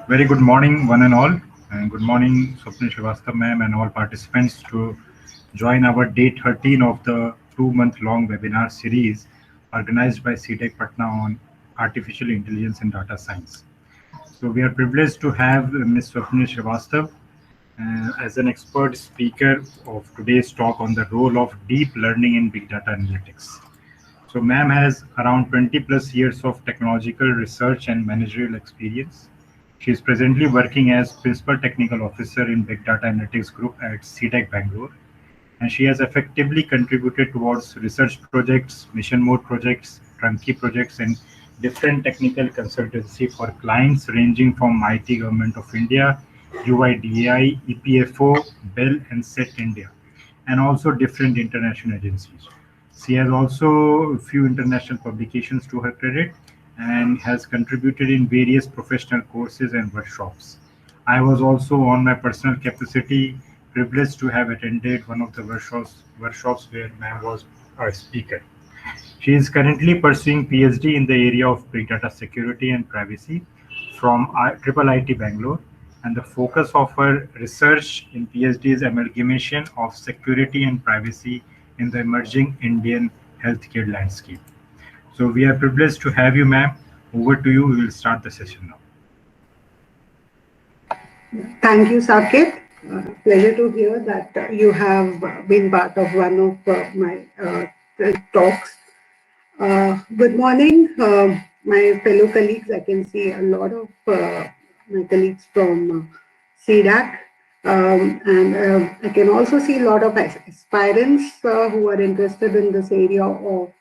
Very good morning, one and all, and good morning, Swapnil Srivastava ma'am, and all participants to join our day 13 of the 2 month long webinar series organized by CTEC Patna on artificial intelligence and data science. So, we are privileged to have Ms. Swapnil Srivastava as an expert speaker of today's talk on the role of deep learning in big data analytics. So, ma'am has around 20 plus years of technological research and managerial experience. She is presently working as Principal Technical Officer in Big Data Analytics Group at CTEC Bangalore, and she has effectively contributed towards research projects, mission mode projects, turnkey projects, and different technical consultancy for clients ranging from IT Government of India, UIDAI, EPFO, BEL, and SET India, and also different international agencies. She has also a few international publications to her credit and has contributed in various professional courses and workshops. I was also, on my personal capacity, privileged to have attended one of the workshops where ma'am was a speaker. She is currently pursuing PhD in the area of big data security and privacy from Triple IT Bangalore, and the focus of her research in PhD is amalgamation of security and privacy in the emerging Indian healthcare landscape. So we are privileged to have you, ma'am. Over to you. We will start the session now. Thank you, Saket. Pleasure to hear that you have been part of one of my talks. Good morning, my fellow colleagues. I can see a lot of my colleagues from CDAC. And I can also see a lot of aspirants who are interested in this area of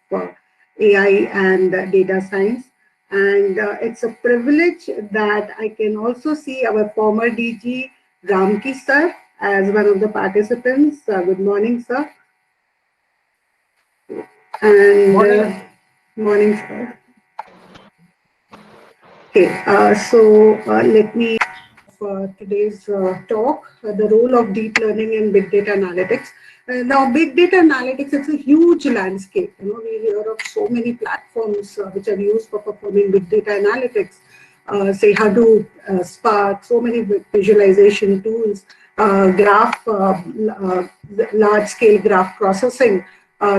AI and data science. And it's a privilege that I can also see our former DG Ramki sir as one of the participants. Good morning, sir. And morning, sir. Okay, let me for today's talk, the role of deep learning in big data analytics. Now, big data analytics, it's a huge landscape. We hear of so many platforms which are used for performing big data analytics, say Hadoop, Spark, so many visualization tools, large-scale graph processing,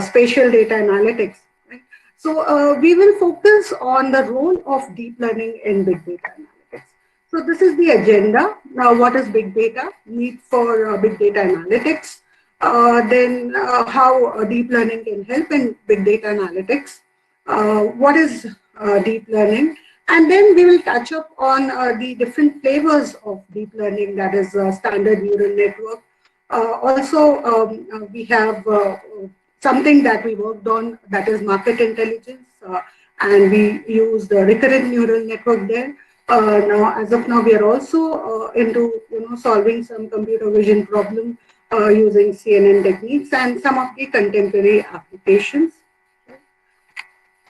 spatial data analytics. Right? So we will focus on the role of deep learning in big data analytics. So this is the agenda. Now, what is big data? Need for big data analytics. Then how deep learning can help in big data analytics. What is deep learning? And then we will touch up on the different flavors of deep learning, that is standard neural network. We have something that we worked on, that is market intelligence, and we use the recurrent neural network there. Now, as of now, we are also into solving some computer vision problem using CNN techniques and some of the contemporary applications.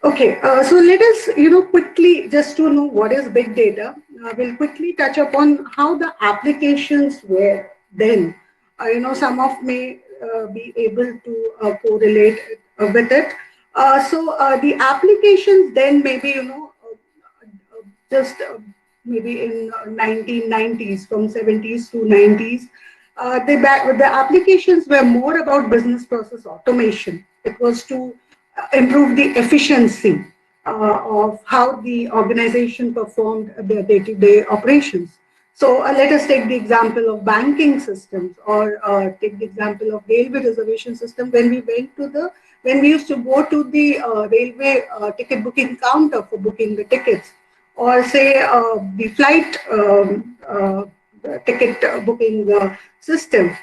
Okay, so let us quickly, just to know what is big data, we'll quickly touch upon how the applications were then. Some of may be able to correlate with it. The applications then maybe just maybe in 1990s, from 70s to 90s, the applications were more about business process automation. It was to improve the efficiency of how the organization performed their day-to-day operations. So let us take the example of banking systems, or take the example of railway reservation system. When we used to go to the railway ticket booking counter for booking the tickets, or say the flight ticket booking system,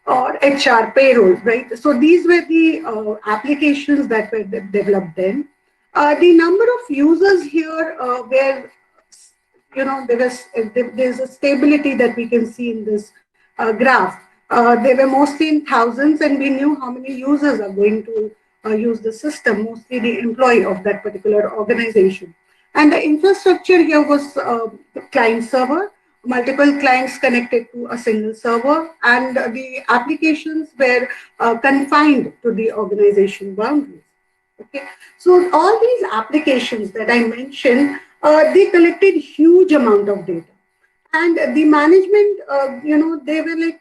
or HR payroll, right? So these were the applications that were developed then. The number of users here were, there's a stability that we can see in this graph. They were mostly in thousands, and we knew how many users are going to use the system, mostly the employee of that particular organization. And the infrastructure here was the client server, multiple clients connected to a single server, and the applications were confined to the organization boundaries. Okay, so all these applications that I mentioned, they collected huge amount of data, And the management, they were like,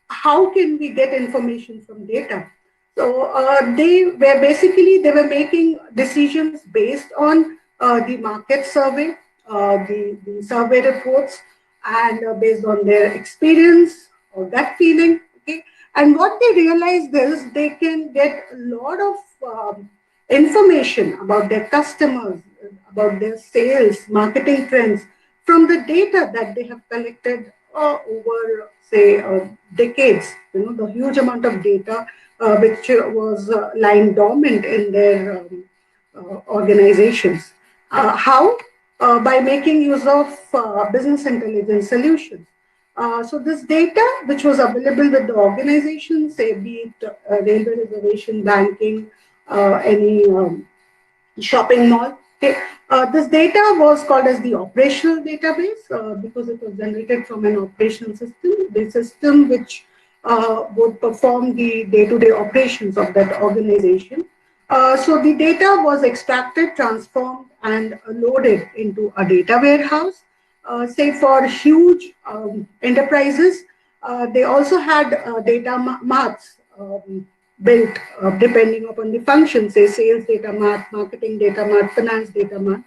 how can we get information from data? So they were making decisions based on the market survey, the survey reports, and based on their experience or gut feeling. Okay, and what they realized is they can get a lot of information about their customers, about their sales, marketing trends from the data that they have collected over, say, decades. The huge amount of data which was lying dormant in their organizations. How? By making use of business intelligence solutions. So this data, which was available with the organization, say be it railway reservation, banking, any shopping mall. Okay. This data was called as the operational database because it was generated from an operational system, the system which would perform the day-to-day operations of that organization. So the data was extracted, transformed, and loaded into a data warehouse. Say for huge enterprises, they also had data marts built depending upon the function, say sales data mart, marketing data mart, finance data mart.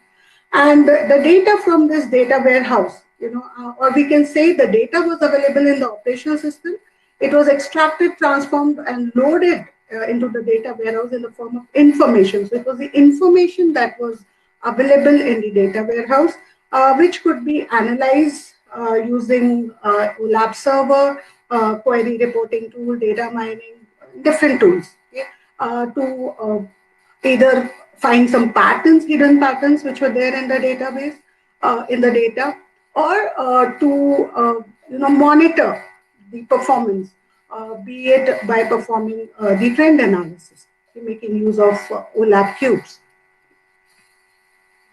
And the data from this data warehouse, or we can say the data was available in the operational system. It was extracted, transformed, and loaded into the data warehouse in the form of information. So it was the information that was available in the data warehouse, which could be analyzed using OLAP server, query reporting tool, data mining, different tools, okay, to either find some patterns, hidden patterns which were there in the database, in the data, or to monitor the performance, be it by performing the trend analysis, making use of OLAP cubes.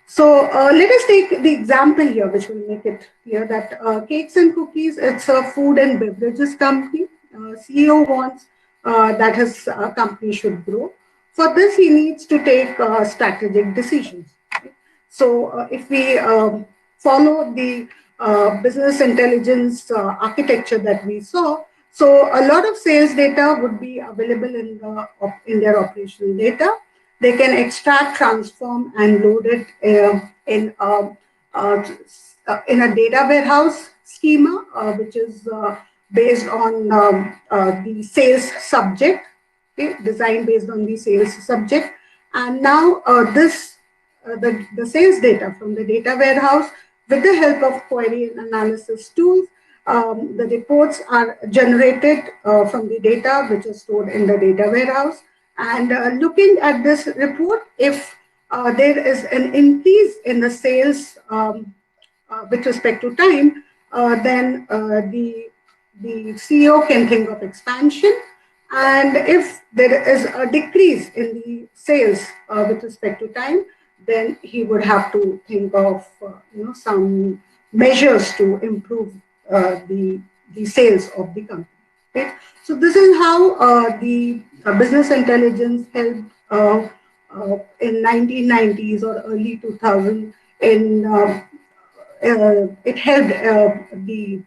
So let us take the example here, which will make it clear that Cakes and Cookies, it's a food and beverages company. CEO wants that his company should grow. For this, he needs to take strategic decisions. Okay? So if we follow the business intelligence architecture that we saw, so a lot of sales data would be available in their operational data. They can extract, transform, and load it uh, in a data warehouse schema, which is based on the sales subject, okay, designed based on the sales subject. And now the sales data from the data warehouse, with the help of query and analysis tools, the reports are generated from the data which is stored in the data warehouse. And looking at this report, if there is an increase in the sales with respect to time, then the CEO can think of expansion. And if there is a decrease in the sales with respect to time, then he would have to think of some measures to improve the sales of the company. Right? So this is how the business intelligence helped in 1990s or early 2000 in it helped the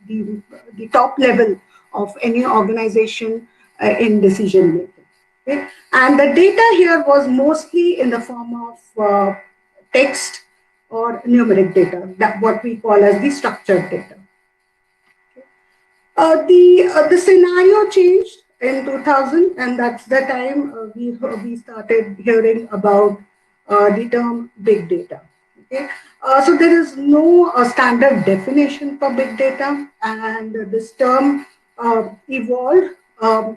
the top level of any organization in decision making. Okay? And the data here was mostly in the form of text or numeric data, that what we call as the structured data. The scenario changed in 2000, and that's the time we started hearing about the term big data. Okay, so there is no standard definition for big data, and this term evolved.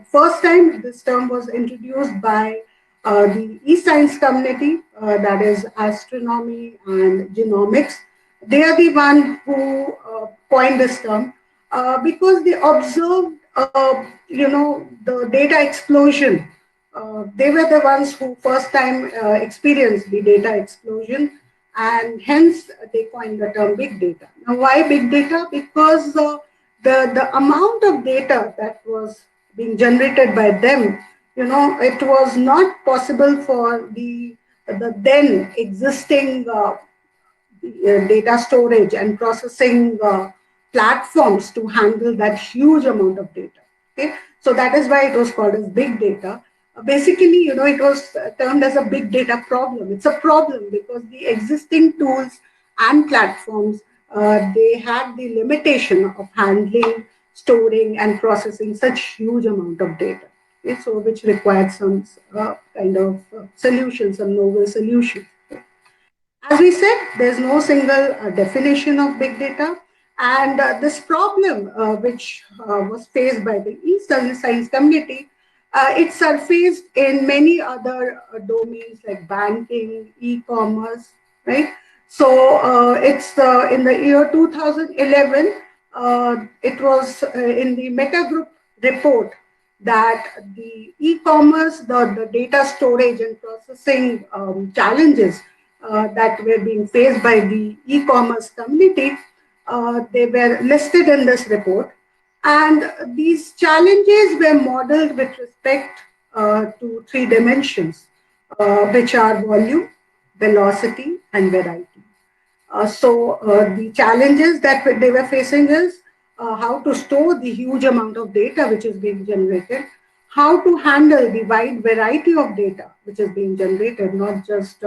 First time this term was introduced by the e-science community, that is astronomy and genomics. They are the one who coined this term because they observed, the data explosion. They were the ones who first time experienced the data explosion, and hence they coined the term big data. Now, why big data? Because the amount of data that was being generated by them, it was not possible for the then existing data storage and processing platforms to handle that huge amount of data. Okay, so that is why it was called as big data. Basically, it was termed as a big data problem. It's a problem because the existing tools and platforms, they had the limitation of handling, storing, and processing such huge amount of data. Okay, so which required some kind of solution, some novel solution. As we said, there's no single definition of big data. And this problem, which was faced by the Eastern science community, it surfaced in many other domains like banking, e-commerce, right? So it's in the year 2011, it was in the Meta Group report that the e-commerce, the data storage and processing challenges that were being faced by the e-commerce community, they were listed in this report. And these challenges were modeled with respect to three dimensions, which are volume, velocity, and variety. So the challenges that they were facing is how to store the huge amount of data which is being generated, how to handle the wide variety of data which is being generated, not just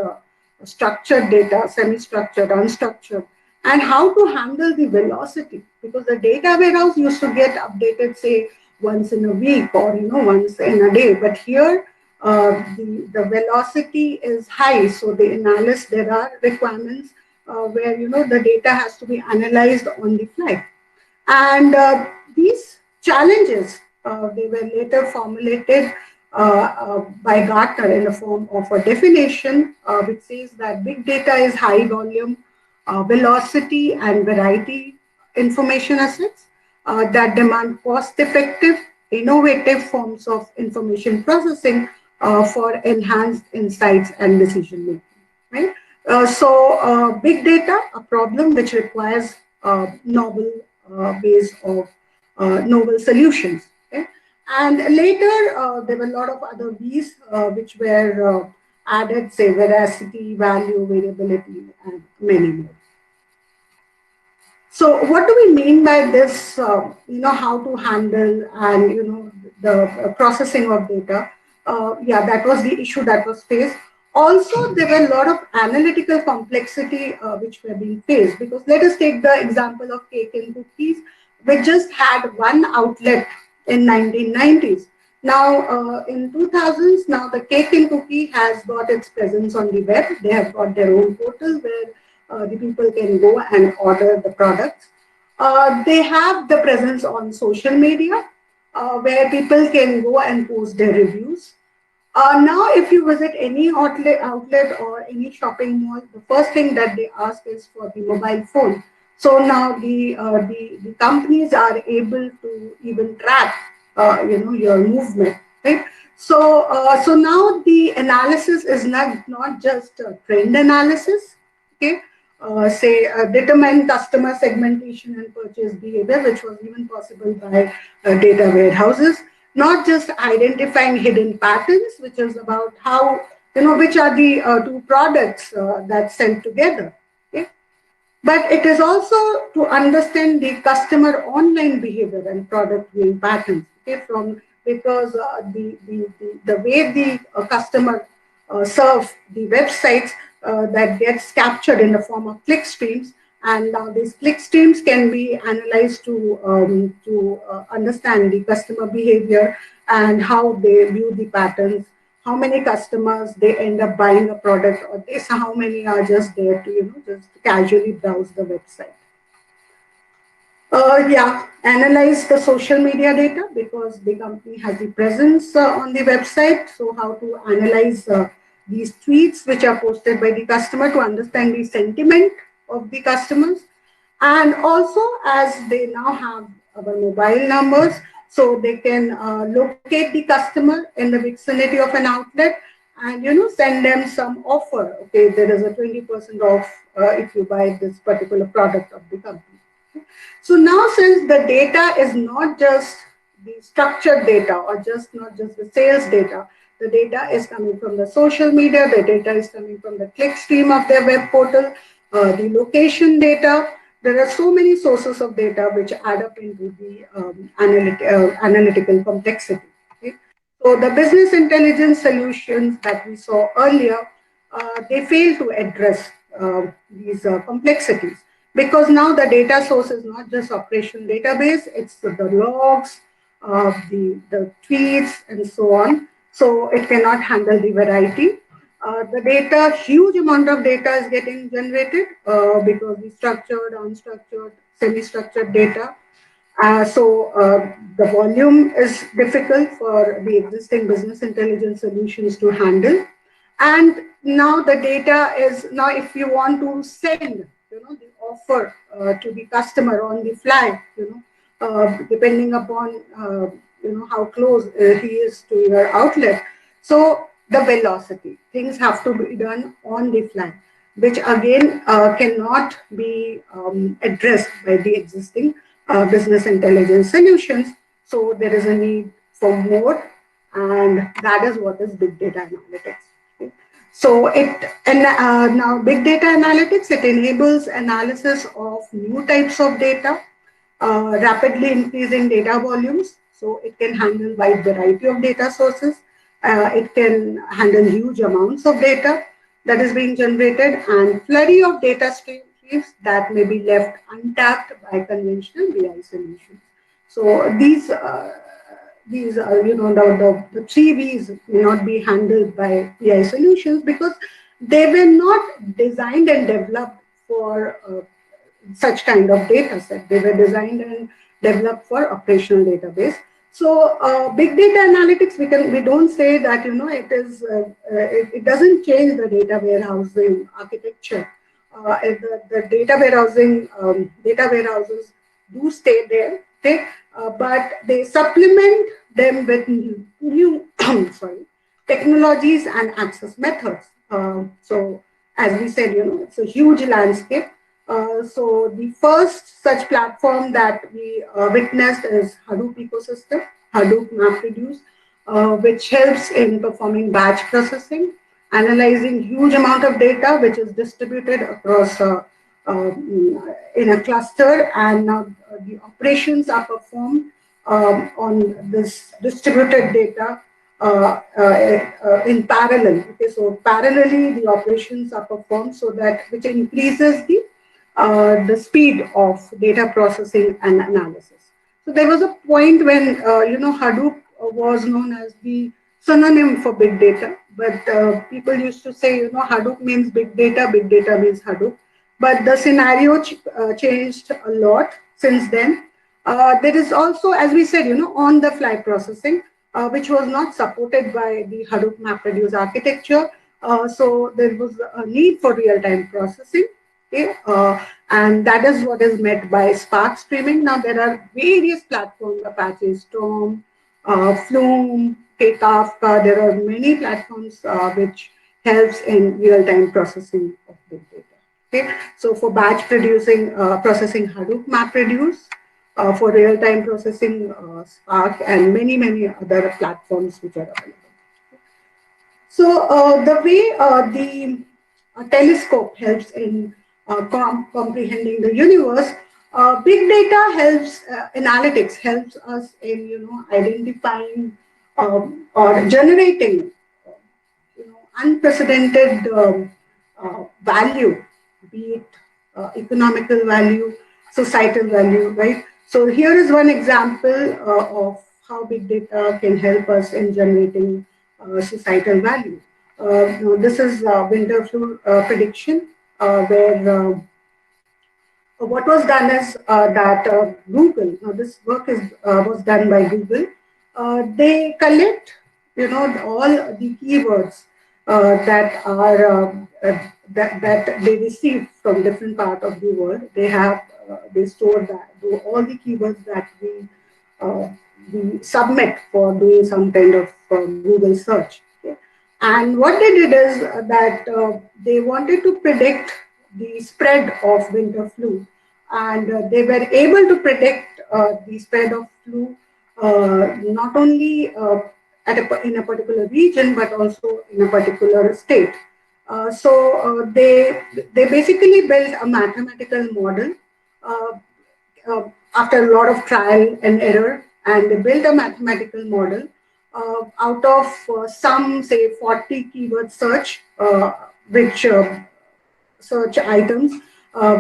structured data, semi-structured, unstructured, and how to handle the velocity, because the data warehouse used to get updated, say, once in a week or once in a day, but here the velocity is high, so the analysis, there are requirements where the data has to be analyzed on the fly. And these challenges, they were later formulated by Gartner in the form of a definition which says that big data is high volume, velocity and variety information assets that demand cost-effective, innovative forms of information processing for enhanced insights and decision making. Right? So big data, a problem which requires novel ways of novel solutions. Okay? And later, there were a lot of other V's which were added, say, veracity, value, variability, and many more. So what do we mean by this, how to handle and, the processing of data? Yeah, that was the issue that was faced. Also, there were a lot of analytical complexity which were being faced, because let us take the example of cake and cookies, which just had one outlet in 1990s. Now, in 2000s, now the cake and cookie has got its presence on the web. They have got their own portal where the people can go and order the products. They have the presence on social media where people can go and post their reviews. Now, if you visit any outlet or any shopping mall, the first thing that they ask is for the mobile phone. So now the companies are able to even track, your movement, right? So now the analysis is not just trend analysis, okay? Say determine customer segmentation and purchase behavior, which was even possible by data warehouses. Not just identifying hidden patterns, which is about how, which are the two products that sell together. Okay? But it is also to understand the customer online behavior and product viewing patterns. Okay? Because the way the customer serve the websites that gets captured in the form of click streams, and now these click streams can be analyzed to understand the customer behavior and how they view the patterns, how many customers they end up buying a product, or this, how many are just there to just casually browse the website. Yeah, analyze the social media data, because the company has the presence on the website. So how to analyze these tweets which are posted by the customer to understand the sentiment of the customers. And also, as they now have our mobile numbers, so they can locate the customer in the vicinity of an outlet and send them some offer. Okay, there is a 20% off if you buy this particular product of the company. So now, since the data is not just the structured data or not just the sales data, the data is coming from the social media, the data is coming from the click stream of their web portal, the location data, there are so many sources of data which add up into the analytical complexity. Okay? So the business intelligence solutions that we saw earlier, they fail to address these complexities because now the data source is not just operational database, it's the logs, the tweets, and so on. So it cannot handle the variety. The data, huge amount of data is getting generated because the structured, unstructured, semi-structured data. The volume is difficult for the existing business intelligence solutions to handle. And now the data is, now if you want to send, the offer to the customer on the fly, depending upon, how close he is to your outlet. So the velocity, things have to be done on the fly, which again cannot be addressed by the existing business intelligence solutions. So there is a need for more, and that is what is big data analytics. Okay? So now big data analytics, it enables analysis of new types of data, rapidly increasing data volumes. So it can handle wide variety of data sources. It can handle huge amounts of data that is being generated and flurry of data streams that may be left untapped by conventional BI solutions. So these the three V's may not be handled by BI solutions because they were not designed and developed for such kind of data set. They were designed and developed for operational database. So big data analytics, we don't say that it doesn't change the data warehousing architecture. The data warehouses do stay there, okay? But they supplement them with new sorry, technologies and access methods. So as we said, it's a huge landscape. So the first such platform that we witnessed is Hadoop ecosystem, Hadoop MapReduce, which helps in performing batch processing, analyzing huge amount of data which is distributed across in a cluster, and now the operations are performed on this distributed data in parallel. Okay, so parallelly the operations are performed, so that which increases the speed of data processing and analysis. So there was a point when Hadoop was known as the synonym for big data, but people used to say Hadoop means big data means Hadoop. But the scenario changed a lot since then. There is also, as we said, on-the-fly processing, which was not supported by the Hadoop MapReduce architecture. So there was a need for real-time processing. Okay? And that is what is met by Spark Streaming. Now there are various platforms, Apache Storm, Flume, Kafka. There are many platforms which helps in real-time processing of big data. Okay? So for batch processing Hadoop MapReduce, for real-time processing Spark, and many, many other platforms which are available. So the way the telescope helps in comprehending the universe, big data helps, analytics helps us in identifying or generating unprecedented value, be it economical value, societal value, right? So here is one example of how big data can help us in generating societal value. This is winter flu prediction, where what was done is that Google, this work was done by Google. They collect, all the keywords that are that they receive from different part of the world. They store that all the keywords that we submit for doing some kind of Google search. Okay? And what they did is that they wanted to predict the spread of winter flu, and they were able to predict the spread of flu not only in a particular region but also in a particular state. So they basically built a mathematical model uh, after a lot of trial and error, and they built a mathematical model out of some, say, 40 keyword search, which search items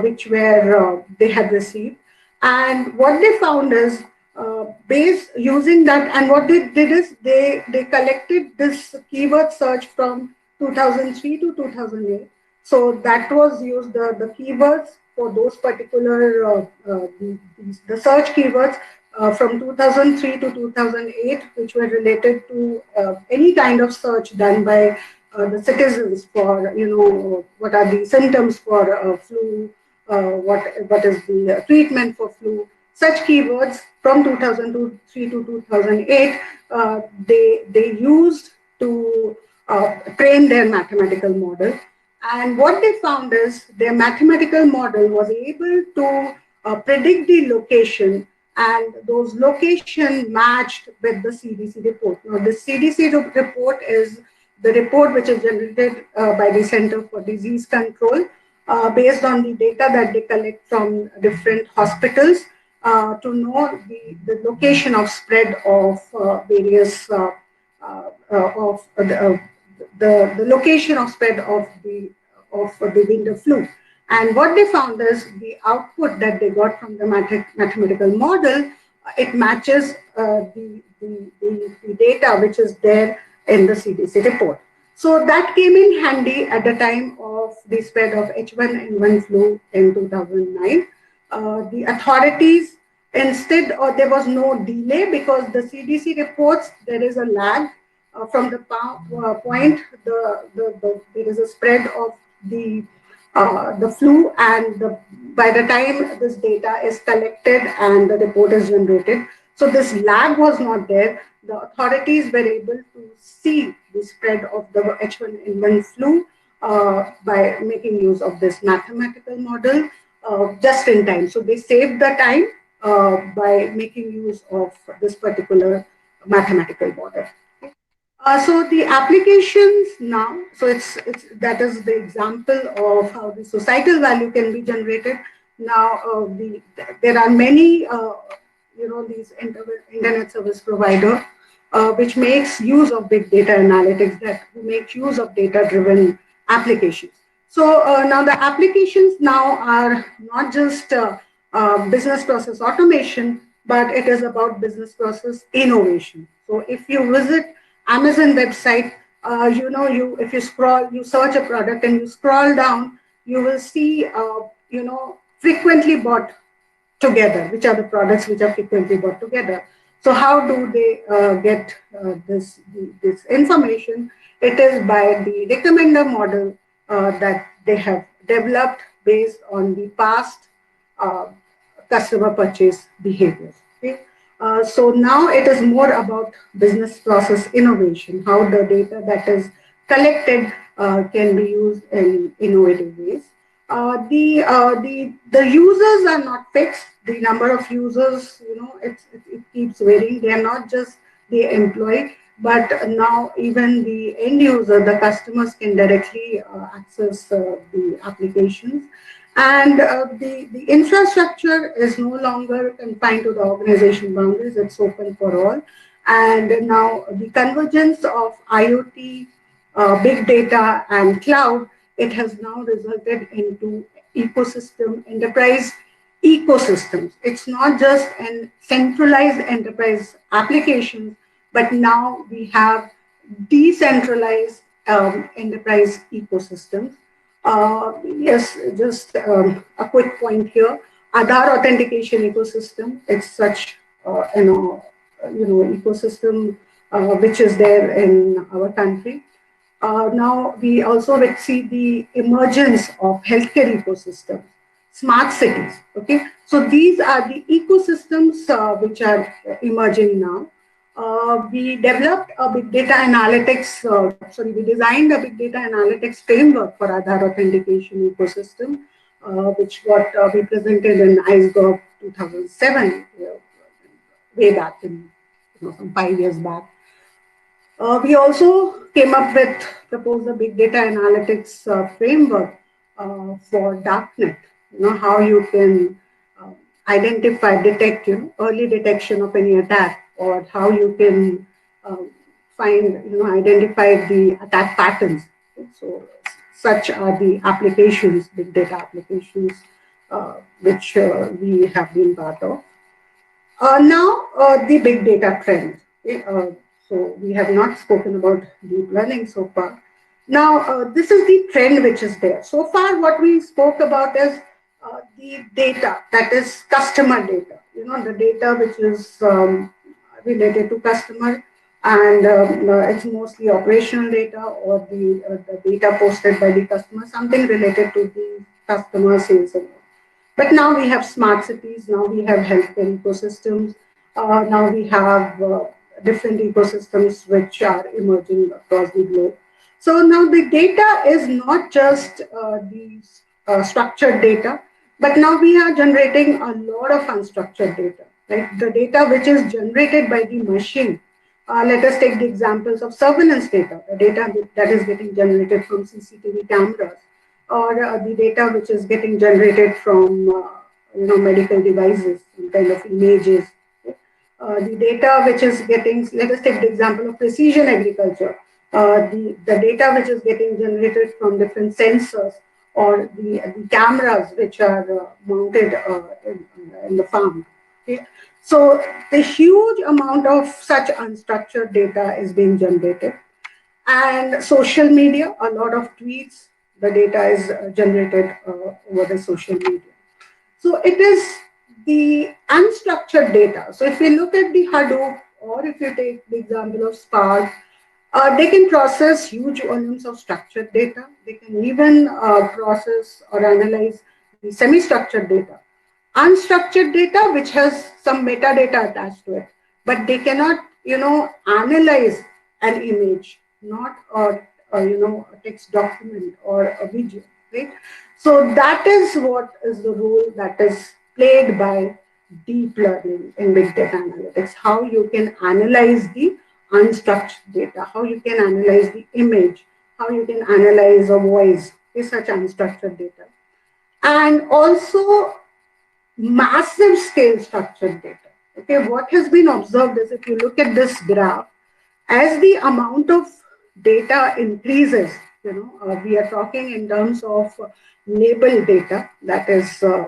which were they had received. And what they found is, based using that, and what they did is they collected this keyword search from 2003 to 2008. So that was used, the keywords for those particular the search keywords from 2003 to 2008, which were related to any kind of search done by the citizens for, what are the symptoms for flu, what is the treatment for flu. Such keywords from 2003 to 2008, they used to train their mathematical model. And what they found is their mathematical model was able to predict the location, and those location matched with the CDC report. Now, the CDC report is the report which is generated by the Center for Disease Control based on the data that they collect from different hospitals to know the location of spread of various of the location of spread of the winter flu. And what they found is the output that they got from the mathematical model, it matches the data which is there in the CDC report. So that came in handy at the time of the spread of H1N1 flu in 2009. The authorities, instead, or there was no delay, because the CDC reports, there is a lag from the point there is a spread of the flu, and by the time this data is collected and the report is generated, so this lag was not there. The authorities were able to see the spread of the H1N1 flu by making use of this mathematical model just in time. So they saved the time by making use of this particular mathematical model. So the applications now, so it's that is the example of how the societal value can be generated. Now, there are many, these internet service provider which makes use of big data analytics, that make use of data-driven applications. So now the applications now are not just business process automation, but it is about business process innovation. So if you visit Amazon website, if you search a product and you scroll down, you will see, frequently bought together, which are the products which are frequently bought together. So how do they get this information? It is by the recommender model that they have developed based on the past uh, customer purchase behaviors. Okay? So now it is more about business process innovation, how the data that is collected can be used in innovative ways. The users are not fixed. The number of users, it keeps varying. They are not just the employee, but now even the end user, the customers can directly access the applications. And the infrastructure is no longer confined to the organization boundaries, it's open for all. And now the convergence of IoT, big data, and cloud, it has now resulted into ecosystem, enterprise ecosystems. It's not just an centralized enterprise application, but now we have decentralized enterprise ecosystems. Yes, just a quick point here. Aadhaar authentication ecosystem. It's such ecosystem which is there in our country. Now we also see the emergence of healthcare ecosystems, smart cities. Okay, so these are the ecosystems which are emerging now. We developed a big data analytics, we designed a big data analytics framework for Aadhaar authentication ecosystem, which got we presented in ISGov 2007, way back in, some 5 years back. We also came up with, proposed a big data analytics framework for darknet. How you can detect, early detection of any attack, or how you can identify the attack patterns. So such are the applications, big data applications, which we have been part of. Now, the big data trend. Okay, so we have not spoken about deep learning so far. Now, this is the trend which is there. So far, what we spoke about is the data, that is customer data. The data which is related to customer, and it's mostly operational data, or the data posted by the customer, something related to the customer sales and all. But now we have smart cities, now we have healthcare ecosystems, now we have different ecosystems which are emerging across the globe. So now the data is not just the structured data, but now we are generating a lot of unstructured data, right? The data which is generated by the machine. Let us take the examples of surveillance data, the data that is getting generated from CCTV cameras, or the data which is getting generated from medical devices, some kind of images. Okay? The data which is getting, let us take the example of precision agriculture, the data which is getting generated from different sensors, or the cameras which are mounted in the farm. Okay? So the huge amount of such unstructured data is being generated. And social media, a lot of tweets, the data is generated over the social media. So it is the unstructured data. So if we look at the Hadoop, or if you take the example of Spark, they can process huge volumes of structured data. They can even process or analyze the semi-structured data. Unstructured data, which has some metadata attached to it, but they cannot, analyze an image, not a text document or a video, right? So that is what is the role that is played by deep learning in big data analytics. How you can analyze the unstructured data, how you can analyze the image, how you can analyze a voice, is such unstructured data. And also massive scale structured data. Okay, what has been observed is, if you look at this graph, as the amount of data increases, we are talking in terms of label data. That is, there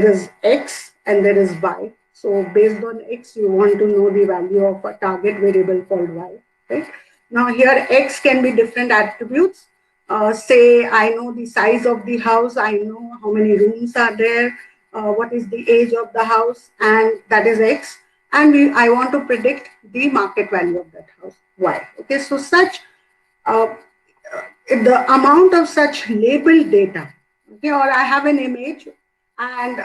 is X and there is Y. So based on X, you want to know the value of a target variable called Y. Right? Now here X can be different attributes. Say I know the size of the house, I know how many rooms are there, what is the age of the house, and that is X. And I want to predict the market value of that house, Y. Okay, so such the amount of such labeled data, okay, or I have an image, and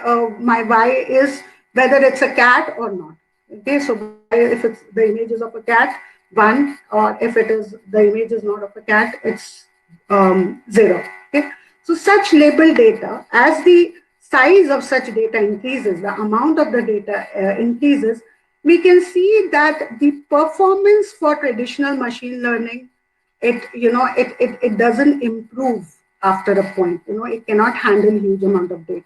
my Y is whether it's a cat or not. Okay, so if it's the image is of a cat, 1, or if it is the image is not of a cat, it's 0. Okay, so such label data, as the size of such data increases, the amount of the data increases, we can see that the performance for traditional machine learning, it doesn't improve after a point. It cannot handle huge amount of data.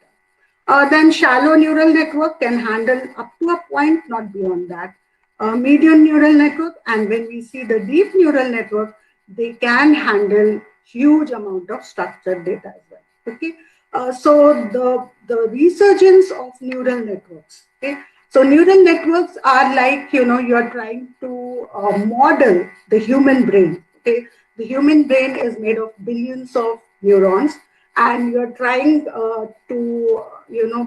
Then shallow neural network can handle up to a point, not beyond that. Medium neural network, and when we see the deep neural network, they can handle huge amount of structured data as well. Okay, so the resurgence of neural networks. Okay, so neural networks are like, you are trying to model the human brain. Okay, the human brain is made of billions of neurons, and you're trying to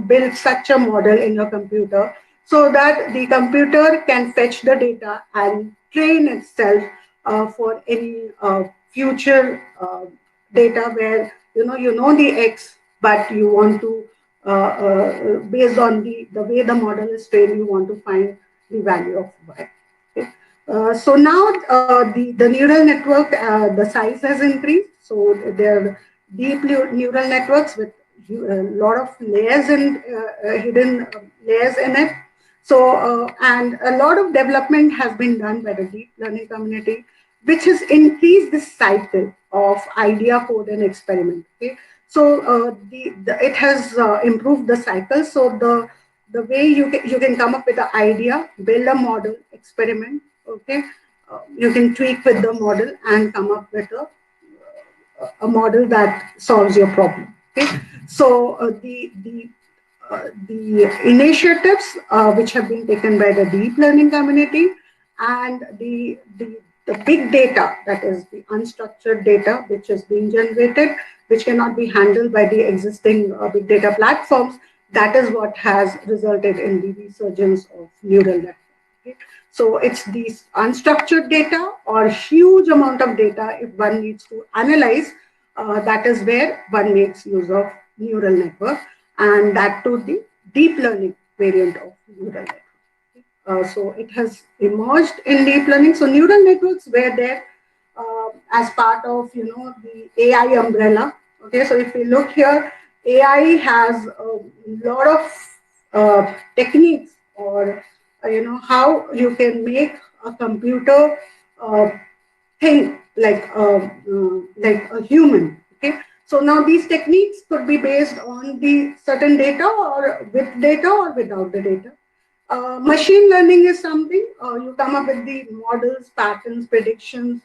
build such a model in your computer, so that the computer can fetch the data and train itself for any future data, where you know the X, but you want to based on the way the model is trained, you want to find the value of Y. Okay? So now the neural network, the size has increased. So there are deep neural networks with a lot of layers and hidden layers in it. So and a lot of development has been done by the deep learning community, which has increased this cycle of idea, code, and experiment. Okay? So it has improved the cycle. So the way you can come up with the idea, build a model, experiment. Okay, you can tweak with the model and come up with a model that solves your problem. Okay, so the initiatives which have been taken by the deep learning community and the big data, that is the unstructured data which is being generated, which cannot be handled by the existing big data platforms, that is what has resulted in the resurgence of neural networks. Okay? So it's these unstructured data or huge amount of data if one needs to analyze, that is where one makes use of neural network, and that to the deep learning variant of neural network. So it has emerged in deep learning. So neural networks were there as part of the AI umbrella. Okay, so if we look here, AI has a lot of techniques, or how you can make a computer uh, think like a human. Okay, so now these techniques could be based on the certain data, or with data or without the data. Machine learning is something you come up with the models, patterns, predictions,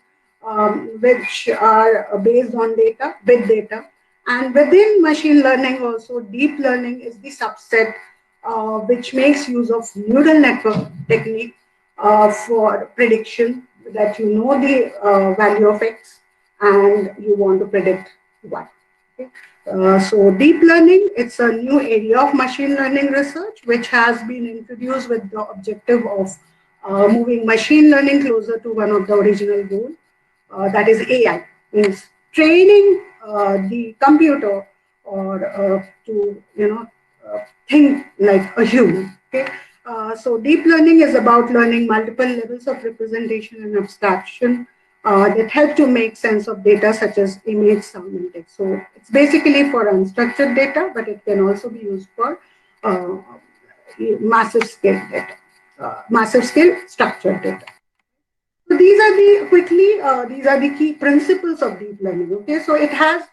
which are based on data, with data. And within machine learning, also deep learning is the subset which makes use of neural network technique for prediction, that you know the value of X and you want to predict Y. Okay? So deep learning, it's a new area of machine learning research which has been introduced with the objective of moving machine learning closer to one of the original goals, that is AI, means training the computer, or to think like a human. Okay, so deep learning is about learning multiple levels of representation and abstraction that help to make sense of data such as image, sound, and text. So it's basically for unstructured data, but it can also be used for uh, massive scale data, massive scale structured data. So these are these are the key principles of deep learning. Okay, so it has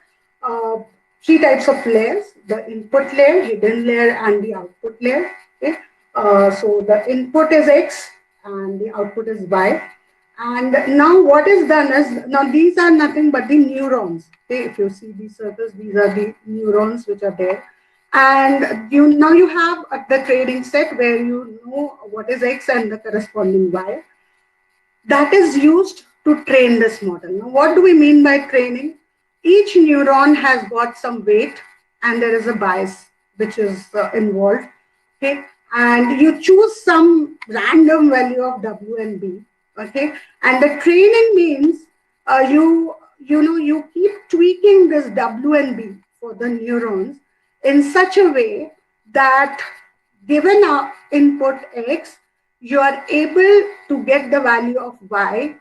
uh, three types of layers: the input layer, hidden layer, and the output layer. Okay, so the input is X and the output is Y. And now what is done is, now these are nothing but the neurons. Okay, if you see these circles, these are the neurons which are there. And now you have the training set where you know what is X and the corresponding Y, that is used to train this model. Now, what do we mean by training? Each neuron has got some weight and there is a bias which is involved. Okay, and you choose some random value of W and B. Okay, and the training means you keep tweaking this W and B for the neurons in such a way that given a input X, you are able to get the value of Y,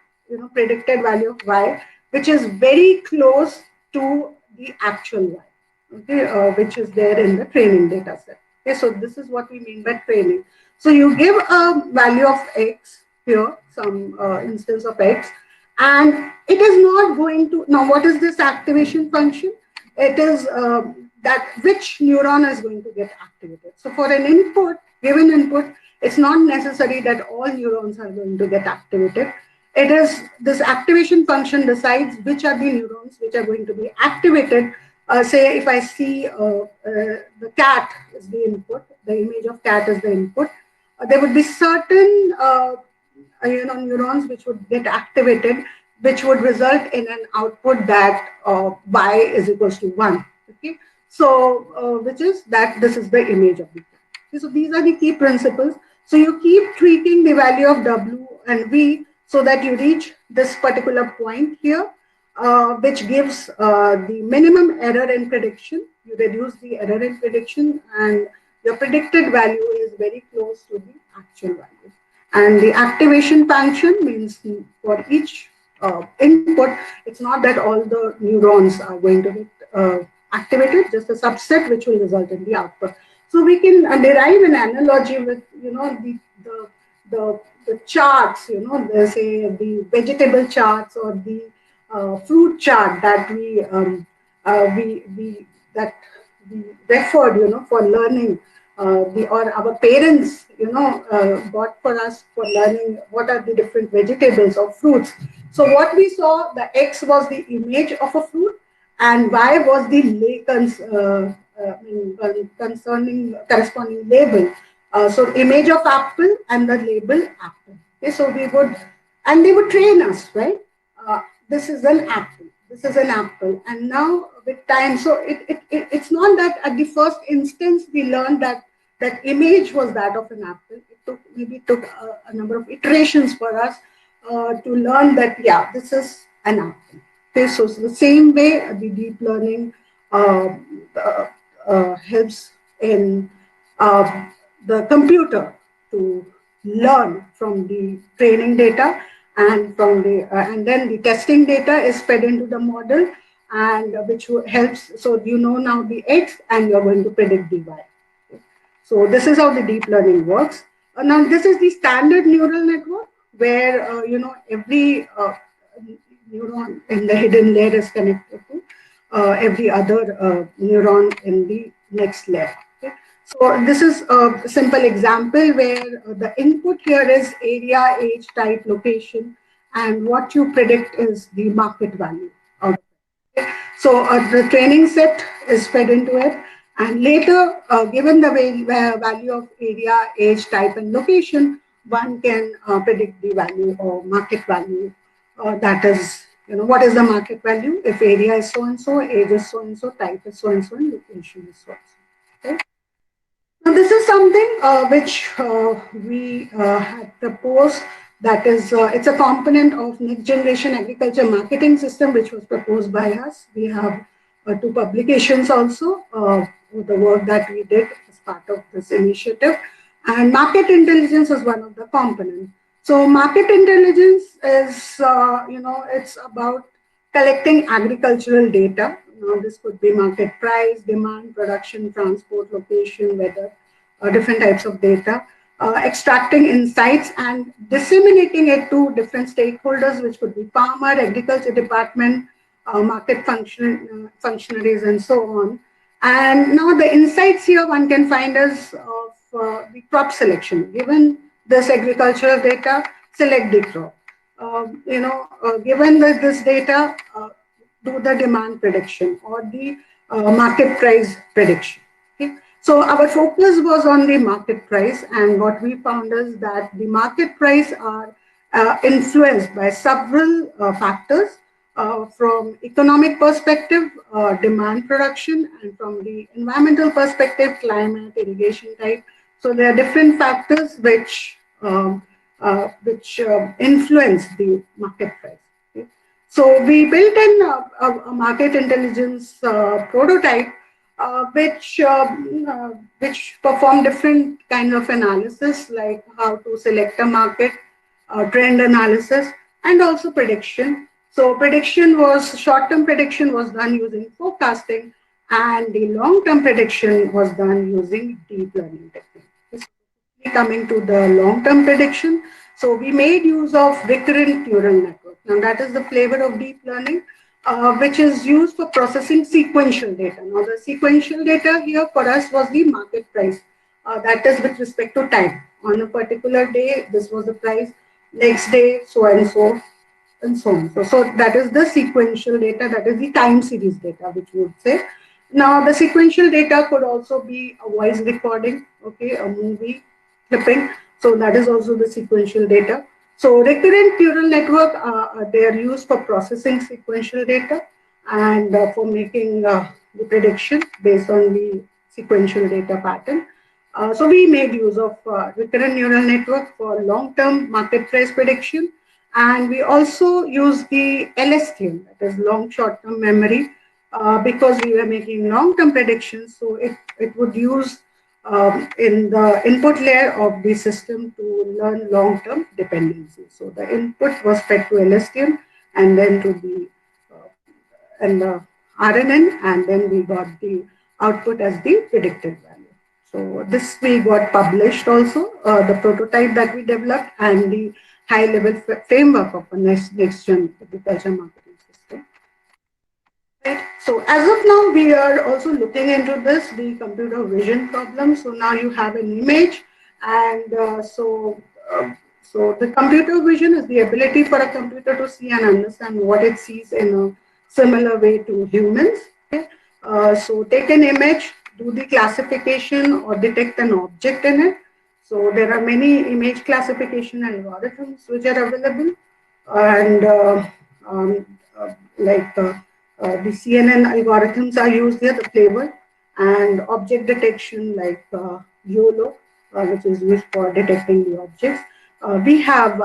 predicted value of Y, which is very close to the actual Y, okay, which is there in the training data set. Okay, so this is what we mean by training. So you give a value of X here, some instance of X, and it is not going to, now what is this activation function? It is that which neuron is going to get activated. So for an input, given input, it's not necessary that all neurons are going to get activated. It is this activation function decides which are the neurons which are going to be activated. Say if I see the cat is the input, the image of cat is the input, there would be certain neurons which would get activated, which would result in an output that y is equals to 1. Okay, so which is that this is the image of the cat. Okay, so these are the key principles. So you keep tweaking the value of w and v so that you reach this particular point here, which gives the minimum error in prediction. You reduce the error in prediction, and your predicted value is very close to the actual value. And the activation function means for each input, it's not that all the neurons are going to get activated, just a subset which will result in the output. So we can derive an analogy with, the charts, say the vegetable charts or the fruit chart that we that we referred, for learning, or our parents, got for us for learning what are the different vegetables or fruits. So what we saw, the X was the image of a fruit, and Y was the concerning corresponding label. So image of apple and the label apple. Okay, so we would, and they would train us, right? This is an apple. This is an apple. And now with time, so it's not that at the first instance we learned that that image was that of an apple. It took a number of iterations for us to learn that, yeah, this is an apple. Okay, so the same way the deep learning uh, uh, helps in uh, the computer to learn from the training data, and from the and then the testing data is fed into the model, and which helps, so you know now the X and you're going to predict the Y. So this is how the deep learning works. Now this is the standard neural network where every neuron in the hidden layer is connected to every other neuron in the next layer. Okay? So this is a simple example where the input here is area, age, type, location, and what you predict is the market value. So the training set is fed into it, and later, given the value of area, age, type, and location, one can predict the value or market value. That is, what is the market value? If area is so and so, age is so and so, type is so and so, and location is so and so. Okay? Now, this is something which we had proposed. That is, it's a component of next generation agriculture marketing system, which was proposed by us. We have two publications also, the work that we did as part of this initiative. And market intelligence is one of the components. So market intelligence is, it's about collecting agricultural data. This could be market price, demand, production, transport, location, weather, different types of data, extracting insights and disseminating it to different stakeholders, which could be farmer, agriculture department, market functionaries, and so on. And now the insights here one can find is of the crop selection. Given this agricultural data, select the crop. Given this data, do the demand prediction or the market price prediction. Okay? So our focus was on the market price, and what we found is that the market price are influenced by several factors, from economic perspective, demand production, and from the environmental perspective, climate, irrigation type. So there are different factors which influence the market price. Okay? So we built in a market intelligence prototype which perform different kinds of analysis, like how to select a market, trend analysis, and also prediction. So short-term prediction was done using forecasting, and the long-term prediction was done using deep learning techniques. Coming to the long-term prediction, so we made use of recurrent neural network. Now that is the flavor of deep learning, which is used for processing sequential data. Now the sequential data here for us was the market price. That is with respect to time. On a particular day, this was the price. Next day, so and so, and so on. So that is the sequential data. That is the time series data, which we would say. Now the sequential data could also be a voice recording, okay, a movie clipping. So that is also the sequential data. So recurrent neural network, they are used for processing sequential data and for making the prediction based on the sequential data pattern. So we made use of recurrent neural network for long-term market price prediction. And we also use the LSTM, that is long short-term memory, because we were making long-term predictions. So it would use in the input layer of the system to learn long-term dependency. So the input was fed to LSTM and then to the RNN, and then we got the output as the predicted value. So this we got published also, the prototype that we developed and the high-level framework of a next-gen agriculture marketing system. Right. So as of now, we are also looking into this, the computer vision problem. So now you have an image, and so the computer vision is the ability for a computer to see and understand what it sees in a similar way to humans. Okay. So take an image, do the classification or detect an object in it. So there are many image classification algorithms which are available, and um, like the CNN algorithms are used here, the flavor, and object detection like YOLO, which is used for detecting the objects. We have,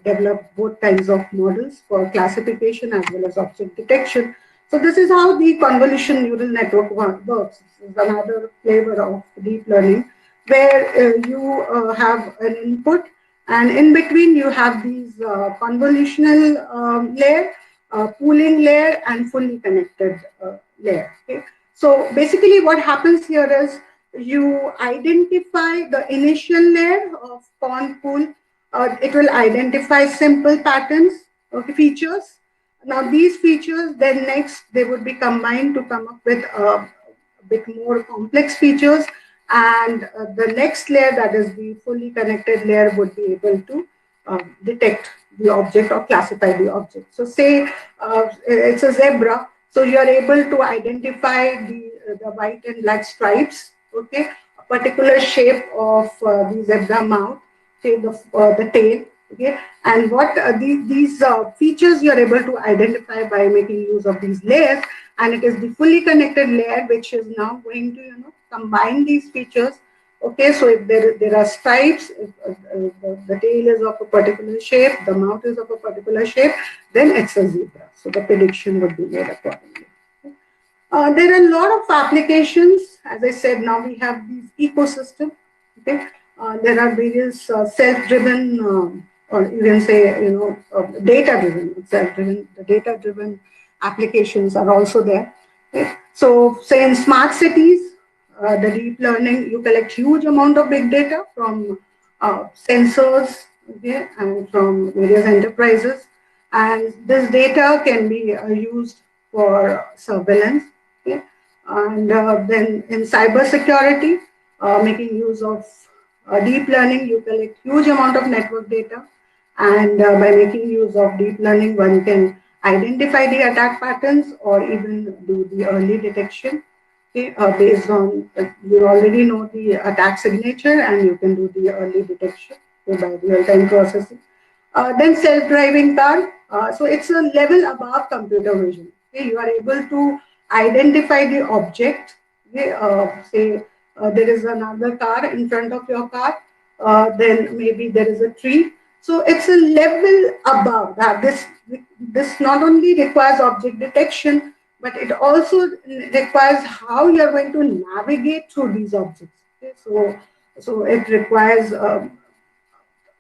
developed both kinds of models for classification as well as object detection. So this is how the convolution neural network works. This is another flavor of deep learning, where you have an input, and in between you have these convolutional layer, pooling layer, and fully connected layer. Okay? So basically what happens here is you identify the initial layer of con pool. It will identify simple patterns, okay, features. Now these features, then next they would be combined to come up with a bit more complex features, and the next layer, that is the fully connected layer, would be able to detect the object or classify the object. So say it's a zebra, so you are able to identify the white and black stripes, okay, a particular shape of the zebra mouth, say the tail, okay, and what these features you are able to identify by making use of these layers, and it is the fully connected layer which is now going to combine these features. Okay, so if there are stripes, if the tail is of a particular shape, the mouth is of a particular shape, then it's a zebra. So the prediction would be made accordingly. There are a lot of applications. As I said, now we have these ecosystem. Okay, there are various self-driven, or you can say, data-driven, self-driven. The data-driven applications are also there. Okay? So, say in smart cities, the deep learning, you collect huge amount of big data from sensors, okay, and from various enterprises, and this data can be used for surveillance. Okay, and then in cyber security, making use of deep learning, you collect huge amount of network data, and by making use of deep learning, one can identify the attack patterns or even do the early detection. Okay, based on you already know the attack signature, and you can do the early detection, okay, by real-time processing. Then self-driving car. So it's a level above computer vision. Okay, you are able to identify the object. Okay, say there is another car in front of your car. Then maybe there is a tree. So it's a level above that. This not only requires object detection, but it also requires how you are going to navigate through these objects. Okay, so it requires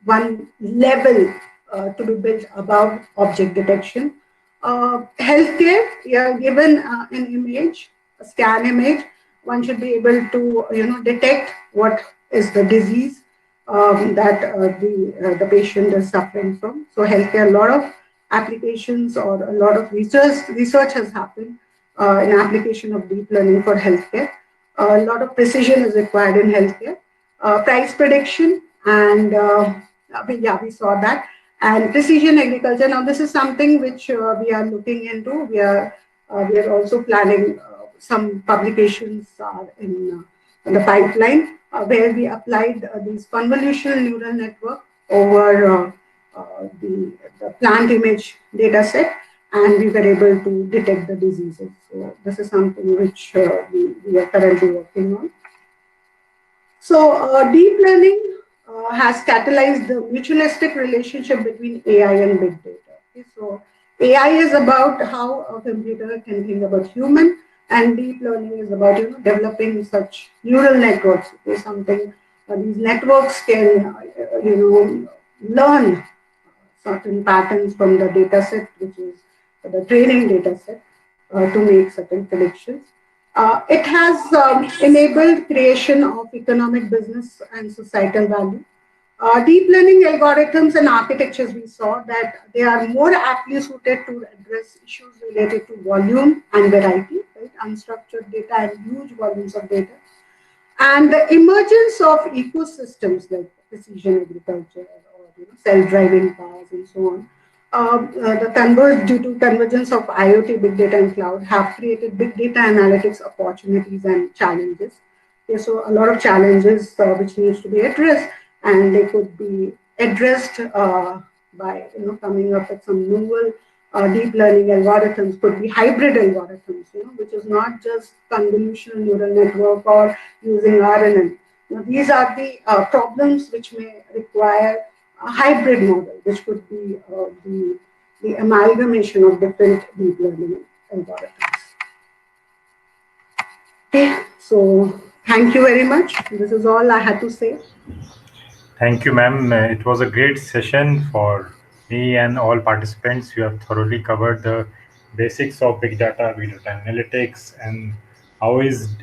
one level to be built above object detection. Healthcare, you are given an image, a scan image. One should be able to detect what is the disease that the patient is suffering from. So healthcare, a lot of applications or a lot of research has happened in application of deep learning for healthcare. A lot of precision is required in healthcare. Price prediction, and we saw that. And precision agriculture. Now, this is something which we are looking into. We are also planning some publications in the pipeline where we applied these convolutional neural network over the plant image data set, and we were able to detect the diseases. So this is something which we are currently working on. So deep learning has catalyzed the mutualistic relationship between AI and big data. Okay, so AI is about how a computer can think about human, and deep learning is about developing such neural networks. Okay, something these networks can learn certain patterns from the data set, which is the training data set, to make certain predictions. It has enabled creation of economic, business, and societal value. Deep learning algorithms and architectures, we saw that they are more aptly suited to address issues related to volume and variety, right? Unstructured data and huge volumes of data. And the emergence of ecosystems like precision agriculture or self-driving cars and so on, due to convergence of IoT, big data, and cloud, have created big data analytics opportunities and challenges. Okay, so a lot of challenges which needs to be addressed, and they could be addressed by coming up with some novel deep learning algorithms. Could be hybrid algorithms, which is not just convolutional neural network or using RNN. Now, these are the problems which may require a hybrid model, which could be the amalgamation of different deep learning algorithms. Okay, so thank you very much. This is all I had to say. Thank you, ma'am. It was a great session for me and all participants. You have thoroughly covered the basics of big data analytics, and how is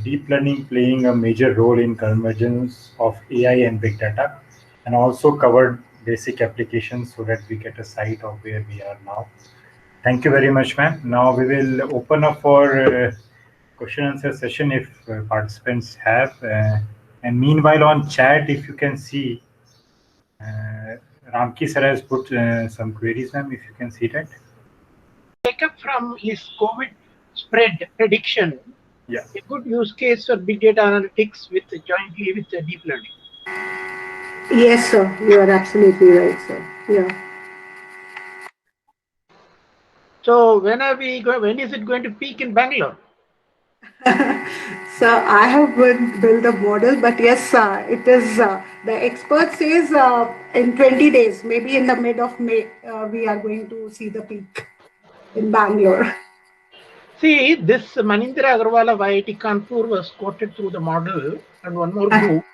deep learning playing a major role in convergence of AI and big data, and also covered basic applications so that we get a sight of where we are now. Thank you very much, ma'am. Now we will open up for question answer session if participants have. And meanwhile, on chat, if you can see, Ramki sir has put some queries, ma'am, if you can see that. Take up from his COVID spread prediction, Yeah. a good use case for big data analytics with jointly with deep learning. Yes, sir. You are absolutely right, sir. Yeah. So when are we going? When is it going to peak in Bangalore? So I have built a model, but yes, it is. The expert says in 20 days, maybe in the mid of May, we are going to see the peak in Bangalore. See, this Manindra Agarwal of IIT Kanpur was quoted through the model, and one more group.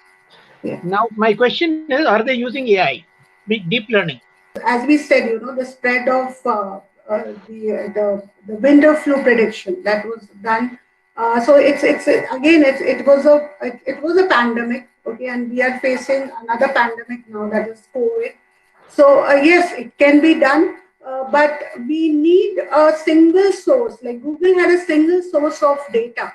Yeah. Now, my question is: are they using AI, big deep learning? As we said, the spread of the winter flu prediction that was done. So it was a pandemic, okay, and we are facing another pandemic now, that is COVID. So yes, it can be done, but we need a single source. Like Google had a single source of data.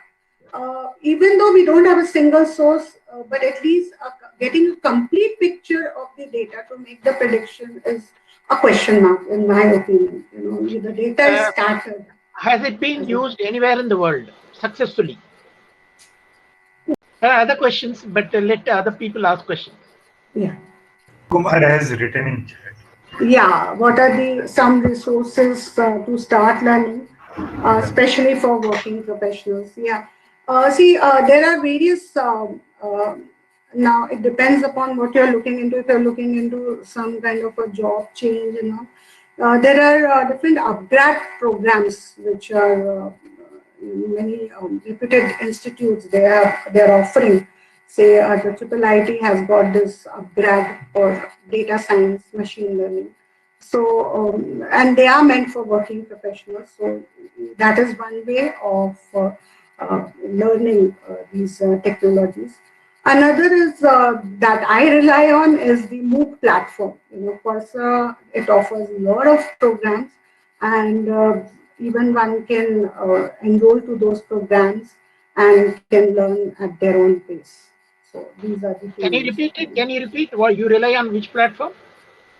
Even though we don't have a single source, but at least getting a complete picture of the data to make the prediction is a question mark, in my opinion. The data is scattered. Has it been used anywhere in the world successfully? Other questions, but let other people ask questions. Yeah. Kumar has written in chat. Yeah, what are some resources to start learning, especially for working professionals? Yeah. There are various. Now it depends upon what you're looking into. If you're looking into some kind of a job change, there are different upgrade programs which are many reputed institutes they're offering. Say the Triple IT has got this upgrade for data science, machine learning. So and they are meant for working professionals. So that is one way of learning these technologies. Another is that I rely on is the MOOC platform. Coursera, it offers a lot of programs, and even one can enroll to those programs and can learn at their own pace. So these are the. Can you repeat it? Can you repeat what you rely on? Which platform?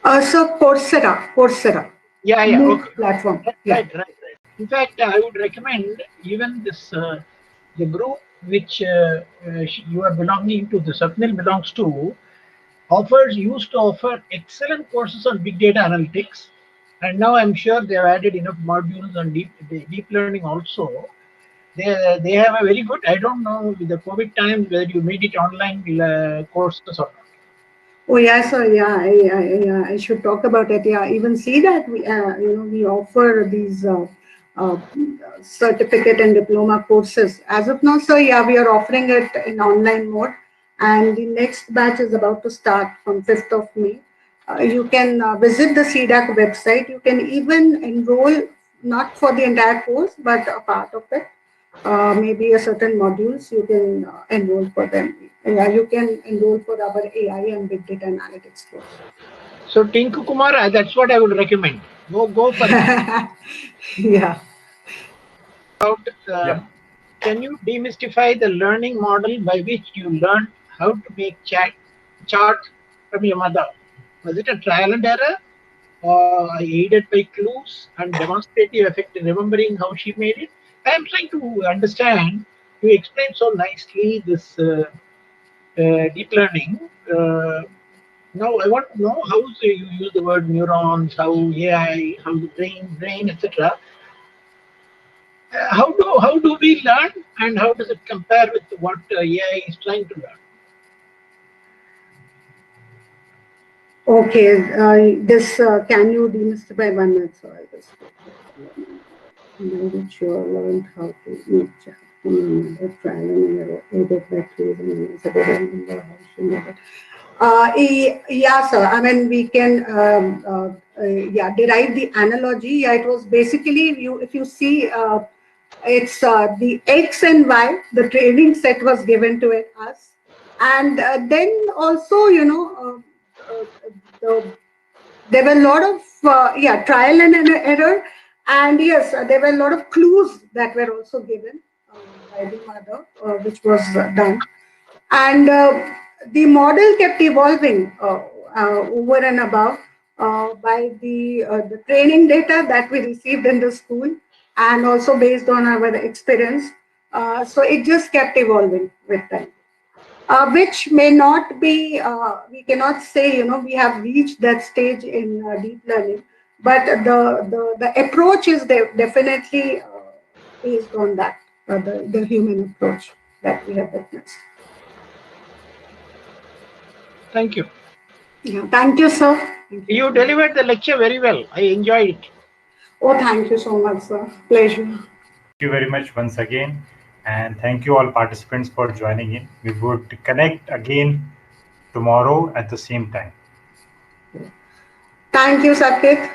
So Coursera. Yeah, MOOC okay. platform. Right. In fact, I would recommend even this the group which you are belonging to, the Satnil belongs to, used to offer excellent courses on big data analytics, and now I'm sure they have added enough modules on deep learning also. They have a very good. I don't know with the COVID times whether you made it online courses or not. Oh yes, sir. Yeah, I should talk about it. Yeah, even see that we offer these certificate and diploma courses. As of now, sir, yeah, we are offering it in online mode, and the next batch is about to start from 5th of May. You can visit the CDAC website. You can even enroll not for the entire course, but a part of it. Maybe a certain modules you can enroll for them yeah, you can enroll for our AI and big data analytics course. So Tinku Kumar, that's what I would recommend. Go for it. Yeah. About, Yeah. can you demystify the learning model by which you learned how to make chart from your mother? Was it a trial and error, or aided by clues and demonstrative effect in remembering how she made it? I am trying to understand. You explained so nicely this deep learning. Now I want to know how you use the word neurons, how AI, how the brain, etc. How do we learn, and how does it compare with what AI is trying to learn? Okay. This can you demystify 1 minute? So I just which you learned how to make chat. Trial and error, aided by clues and remember how she made it. Yeah, sir. I mean, we can yeah, derive the analogy. Yeah, it was basically you. If you see, it's the X and Y. The training set was given to us, and then also, the there were a lot of yeah, trial and error, and yes, there were a lot of clues that were also given by the mother, which was done, and the model kept evolving over and above by the training data that we received in the school, and also based on our experience. So it just kept evolving with time, which may not be, we cannot say, we have reached that stage in deep learning, but the approach is definitely based on that, the human approach that we have witnessed. Thank you. Yeah, thank you, sir. Thank you You so much. delivered the lecture very well. I enjoyed it. Oh, thank you so much, sir. Pleasure. Thank you very much once again. And thank you all participants for joining in. We would connect again tomorrow at the same time. Thank you, Sakit.